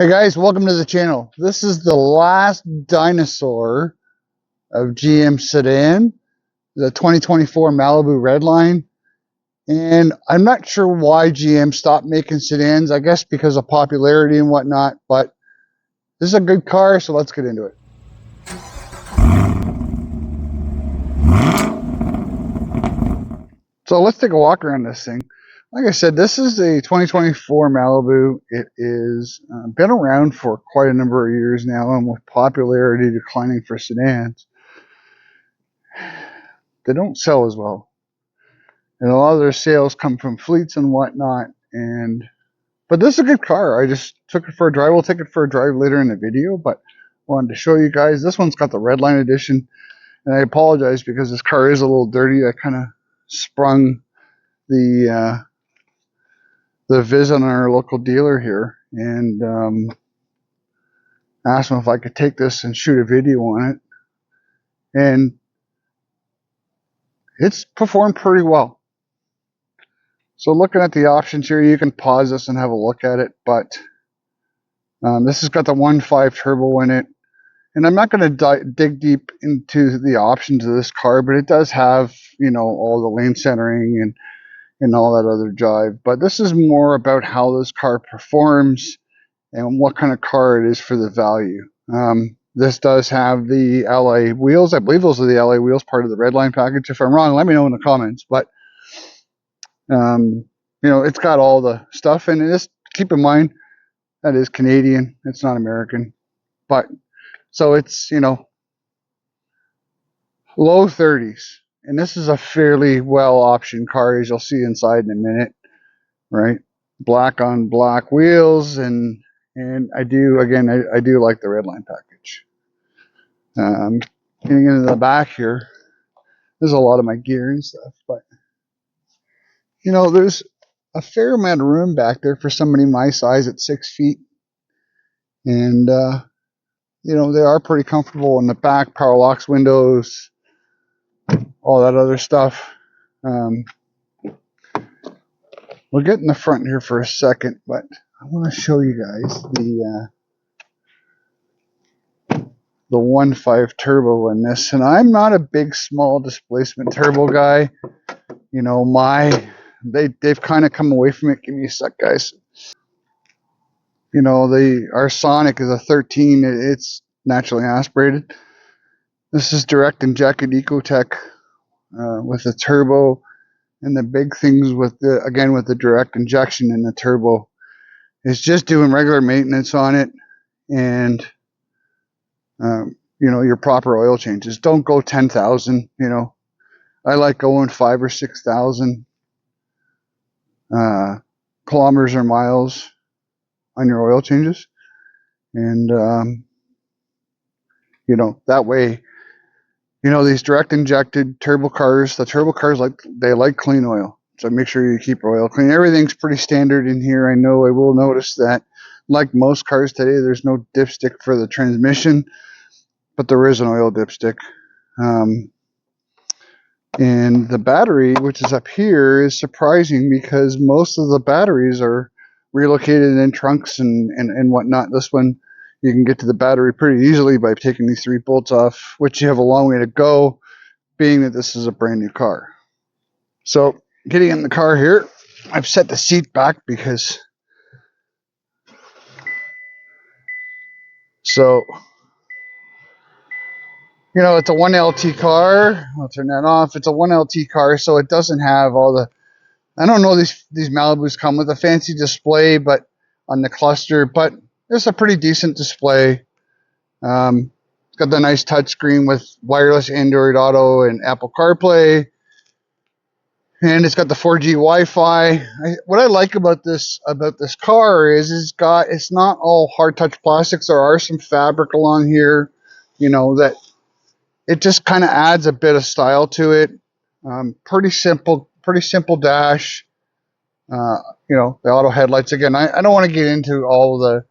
Hey guys, welcome to the channel. This is the last dinosaur of GM sedan, the 2024 Malibu Redline. And I'm not sure why GM stopped making sedans, I guess because of popularity and whatnot, but this is a good car, so let's get into it. So let's take a walk around this thing. Like I said, this is a 2024 Malibu. It is been around for quite a number of years now, and with popularity declining for sedans, they don't sell as well. And a lot of their sales come from fleets and whatnot. But this is a good car. I just took it for a drive. We'll take it for a drive later in the video, but wanted to show you guys. This one's got the Redline Edition, and I apologize because this car is a little dirty. I kind of sprung the visit on our local dealer here and asked him if I could take this and shoot a video on it, and it's performed pretty well. So looking at the options here, you can pause this and have a look at it, but this has got the 1.5 turbo in it, and I'm not going to dig deep into the options of this car, but it does have, you know, all the lane centering and all that other jive. But this is more about how this car performs and what kind of car it is for the value. This does have the LA wheels. I believe those are the LA wheels, part of the Redline package. If I'm wrong, let me know in the comments. But you know, it's got all the stuff, and just keep in mind that is Canadian. It's not American. But so it's, you know, low 30s, and this is a fairly well optioned car, as you'll see inside in a minute, right? Black on black wheels, and I do, again, I do like the Redline package. Getting into the back here, there's a lot of my gear and stuff, but you know, there's a fair amount of room back there for somebody my size at 6 feet, and you know, they are pretty comfortable in the back. Power locks, windows, all that other stuff. We'll get in the front here for a second, but I want to show you guys the 1.5 turbo in this. And I'm not a big small displacement turbo guy. You know, they've kind of come away from it. Give me a sec, guys. You know, our Sonic is a 13. It's naturally aspirated. This is direct injected Ecotech with a turbo, and the big things with the direct injection in the turbo is just doing regular maintenance on it, and you know, your proper oil changes. Don't go 10,000. You know, I like going 5,000 or 6,000 kilometers or miles on your oil changes, and you know, that way, you know, these direct injected turbo cars, the turbo cars, like clean oil. So make sure you keep your oil clean. Everything's pretty standard in here. I know I will notice that, like most cars today, there's no dipstick for the transmission, but there is an oil dipstick. And the battery, which is up here, is surprising because most of the batteries are relocated in trunks and whatnot. This one, you can get to the battery pretty easily by taking these 3 bolts off, which you have a long way to go, being that this is a brand new car. So getting in the car here, I've set the seat back because you know, it's a 1LT car. I'll turn that off. It's a 1LT car, so it doesn't have all the, I don't know, these Malibus come with a fancy display, but on the cluster, but it's a pretty decent display. It's got the nice touchscreen with wireless Android Auto and Apple CarPlay, and it's got the 4G Wi-Fi. What I like about this car is it's not all hard touch plastics. There are some fabric along here, you know, that it just kind of adds a bit of style to it. Pretty simple dash. You know, the auto headlights. Again, I don't want to get into all the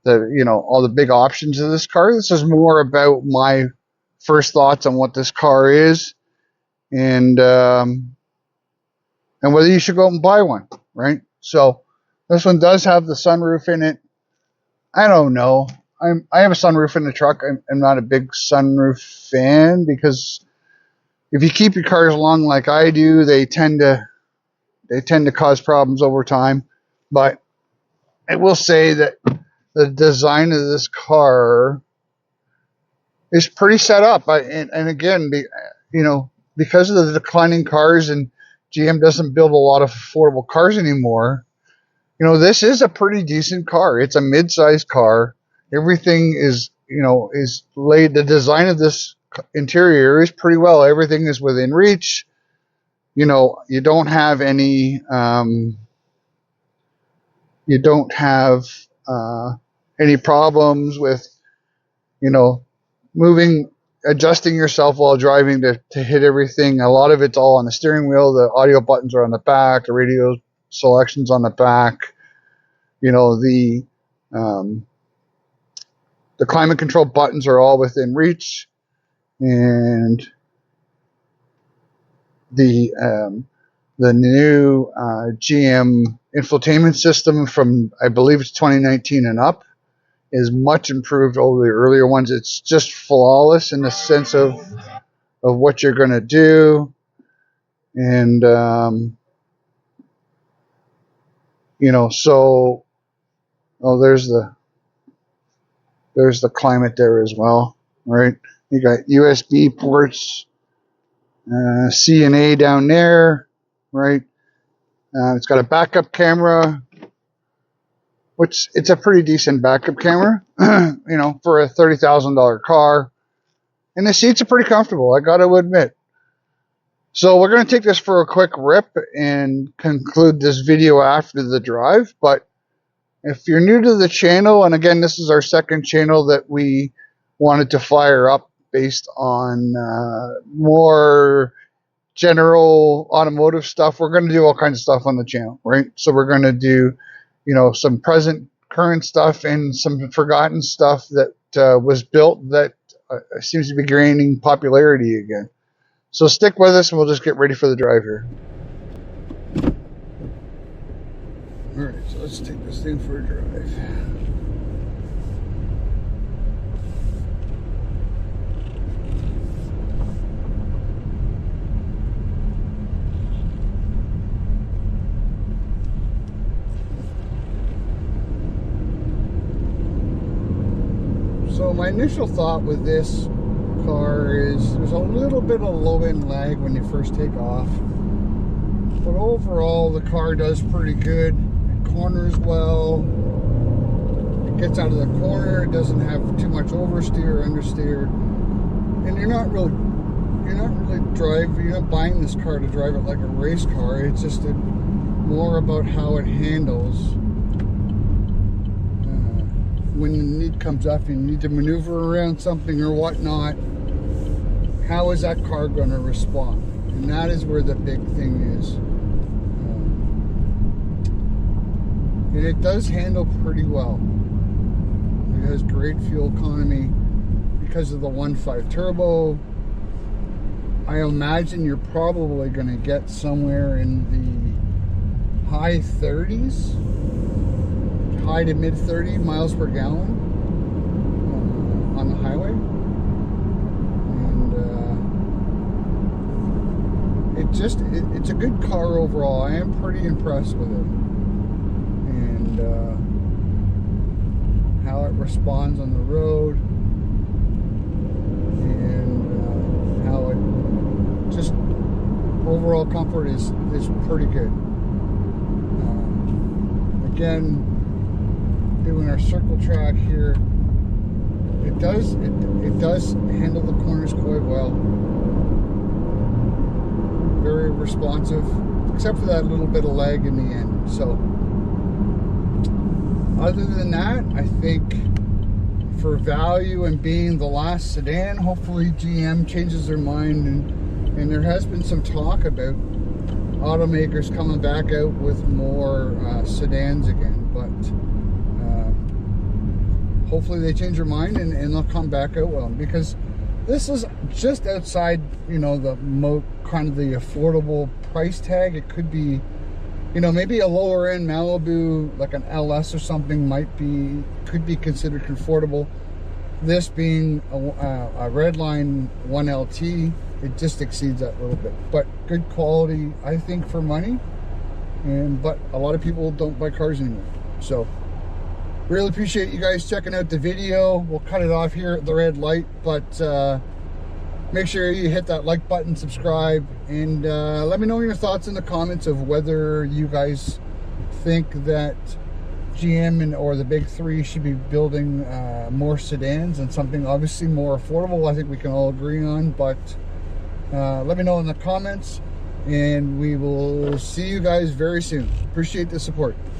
you know, all the big options of this car. This is more about my first thoughts on what this car is, and whether you should go out and buy one, right? So this one does have the sunroof in it. I don't know. I have a sunroof in the truck. I'm not a big sunroof fan because if you keep your cars long like I do, they tend to cause problems over time. But I will say that the design of this car is pretty set up. And again, because of the declining cars and GM doesn't build a lot of affordable cars anymore, this is a pretty decent car. It's a mid-sized car. Everything is laid. The design of this interior is pretty well. Everything is within reach. You don't have any problems with, adjusting yourself while driving to hit everything. A lot of it's all on the steering wheel. The audio buttons are on the back. The radio selections on the back. The climate control buttons are all within reach, and the new GM infotainment system from, I believe it's 2019 and up, is much improved over the earlier ones. It's just flawless in the sense of what you're going to do. And, so, there's the climate there as well, right? You got USB ports, C and A down there, right? It's got a backup camera, which it's a pretty decent backup camera, for a $30,000 car. And the seats are pretty comfortable, I got to admit. So we're going to take this for a quick rip and conclude this video after the drive. But if you're new to the channel, and again, this is our second channel that we wanted to fire up based on more general automotive stuff. We're going to do all kinds of stuff on the channel, right? So we're going to do, some current stuff and some forgotten stuff that was built that seems to be gaining popularity again. So stick with us and we'll just get ready for the drive here. All right, so let's take this thing for a drive. So my initial thought with this car is there's a little bit of low-end lag when you first take off. But overall, the car does pretty good. It corners well. It gets out of the corner. It doesn't have too much oversteer or understeer. And you're not really driving. You're not buying this car to drive it like a race car. It's just more about how it handles. When the need comes up, you need to maneuver around something or whatnot. How is that car going to respond? And that is where the big thing is. And it does handle pretty well. It has great fuel economy because of the 1.5 turbo. I imagine you're probably going to get somewhere in the high 30s, high to mid 30 miles per gallon on the highway. And it's a good car overall. I am pretty impressed with it. And how it responds on the road, and how it just overall comfort is pretty good. Again, doing our circle track here, it does handle the corners quite well. Very responsive, except for that little bit of lag in the end. So other than that, I think for value and being the last sedan, hopefully GM changes their mind, and there has been some talk about automakers coming back out with more sedans again, but hopefully they change their mind and they'll come back out well, because this is just outside, the kind of the affordable price tag. It could be You know, maybe a lower end Malibu, like an LS or something, could be considered comfortable. This being a Redline 1LT, it just exceeds that a little bit. But good quality, I think, for money. But a lot of people don't buy cars anymore. So really appreciate you guys checking out the video. We'll cut it off here at the red light, but make sure you hit that like button, subscribe, and let me know your thoughts in the comments of whether you guys think that GM or the big three should be building more sedans and something obviously more affordable. I think we can all agree on, but let me know in the comments, and we will see you guys very soon. Appreciate the support.